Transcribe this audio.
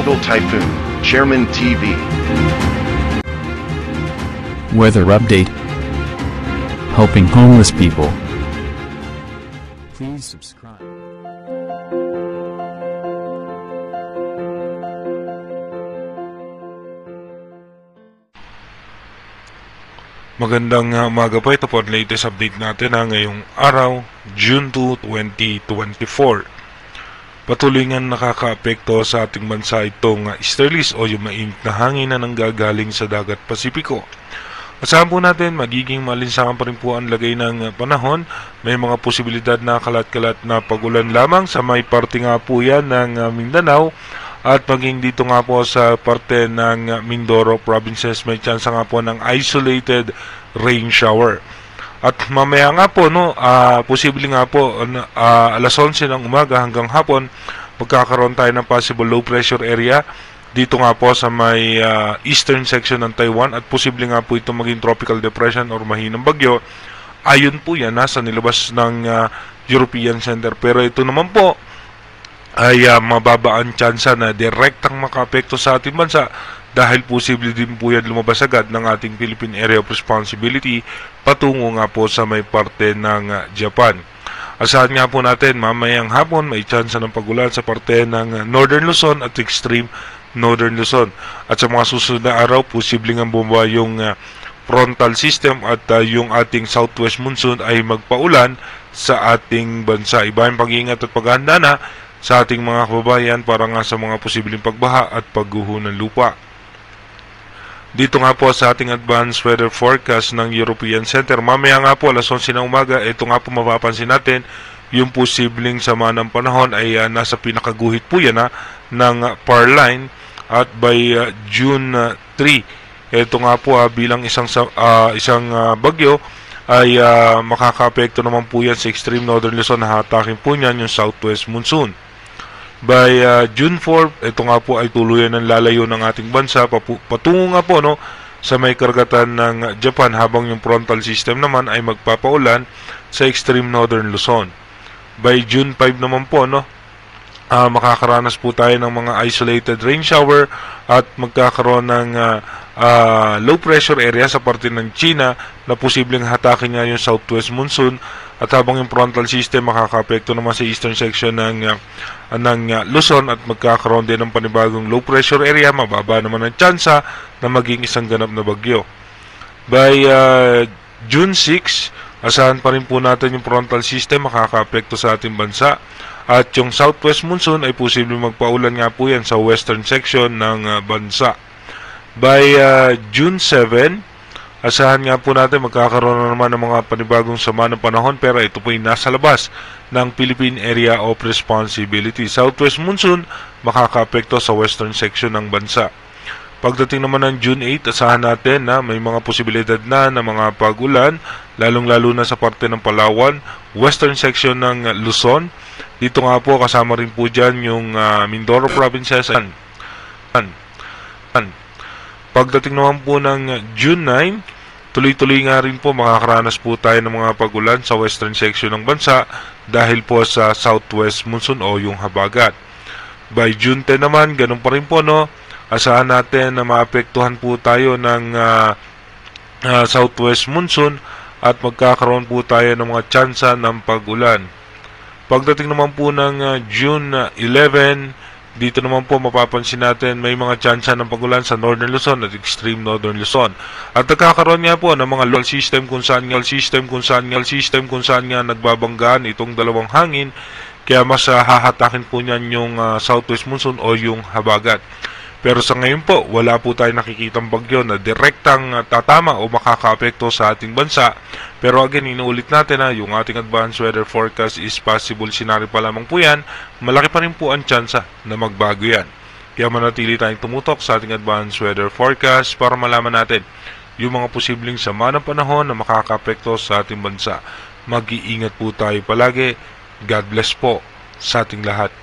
Tropical Typhoon, Chairman TV. Weather update. Helping homeless people. Please subscribe. Magandang umaga po. Ito po ang latest update natin ngayong araw, June 2, 2024. Patuloy nga nakakaapekto sa ating bansa itong easterlies o yung mainit na hangin na nanggagaling sa dagat Pasipiko. Asahan po natin magiging malinsangan pa rin po ang lagay ng panahon. May mga posibilidad na kalat-kalat na pagulan lamang sa may parte nga po yan ng Mindanao. At maging dito nga po sa parte ng Mindoro provinces, may chance nga po ng isolated rain shower. At mamaya nga po, posible nga po, alas 11 ng umaga hanggang hapon, magkakaroon tayo ng possible low pressure area dito nga po sa may eastern section ng Taiwan. At posible nga po ito maging tropical depression or mahinang bagyo. Ayon po yan, nasa nilabas ng European Center. Pero ito naman po, ay mababa ang tsansa na direktang makaapekto sa ating bansa dahil posible din po yan lumabas agad ng ating Philippine Area of Responsibility patungo nga po sa may parte ng Japan. Asahan nga po natin mamayang hapon may tsansa ng pagulan sa parte ng Northern Luzon at extreme Northern Luzon. At sa mga susunod na araw, posible nga bumaba yung frontal system at yung ating southwest monsoon ay magpaulan sa ating bansa. Iba yung pag-iingat at paghahanda na sa ating mga kababayan para nga sa mga posibleng pagbaha at pagguho ng lupa. Dito nga po sa ating advanced weather forecast ng European Center, mamaya nga po alas 11 ng umaga, ito nga po mapapansin natin, yung posibleng sama ng panahon ay nasa pinakaguhit po yan ng PAR line at by June 3. Ito nga po bilang isang bagyo ay makaka-apekto naman po yan sa extreme northern Luzon na hatakin po niyan yung southwest monsoon. By June 4, ito nga po ay tuluyan ng lalayo ng ating bansa patungo nga po sa may karagatan ng Japan habang yung frontal system naman ay magpapaulan sa extreme northern Luzon. By June 5 naman po makakaranas po tayo ng mga isolated rain shower at magkakaroon ng low pressure area sa parte ng China na posibleng hatakin nga yung southwest monsoon. At habang yung frontal system makaka-apekto naman sa eastern section ng Luzon at magkakaroon din ng panibagong low pressure area, mababa naman ang tsansa na maging isang ganap na bagyo. By June 6, asahan pa rin po natin yung frontal system makaka-apekto sa ating bansa. At yung southwest monsoon ay posibleng magpaulan nga po yan sa western section ng bansa. By June 7, asahan nga po natin magkakaroon na naman ng mga panibagong sama ng panahon pero ito po ay nasa labas ng Philippine Area of Responsibility. Southwest monsoon makaka-apekto sa western section ng bansa. Pagdating naman ng June 8, asahan natin na may mga posibilidad na ng mga pag-ulan, lalong-lalo na sa parte ng Palawan, western section ng Luzon. Dito nga po kasama rin po dyan yung Mindoro provinces. Pagdating naman po ng June 9, tuloy-tuloy nga rin po makakaranas po tayo ng mga pagulan sa western section ng bansa dahil po sa southwest monsoon o yung habagat. By June 10 naman, ganun pa rin po asahan natin na maapektuhan po tayo ng southwest monsoon at magkakaroon po tayo ng mga tsansa ng pagulan. Pagdating naman po ng June 11, dito naman po mapapansin natin may mga tsansa ng pagulan sa Northern Luzon at extreme Northern Luzon. At nagkakaroon nga po ng mga local system kung saan nga nagbabanggaan itong dalawang hangin. Kaya mas hahatakin po niyan yung southwest monsoon o yung habagat. Pero sa ngayon po, wala po tayong nakikitang bagyo na direktang tatama o makakaapekto sa ating bansa. Pero again, inuulit natin yung ating advanced weather forecast is possible scenario pa lamang po yan. Malaki pa rin po ang tsansa na magbago yan. Kaya manatili tayong tumutok sa ating advanced weather forecast para malaman natin yung mga posibleng sama ng panahon na makakaapekto sa ating bansa. Mag-iingat po tayo palagi. God bless po sa ating lahat.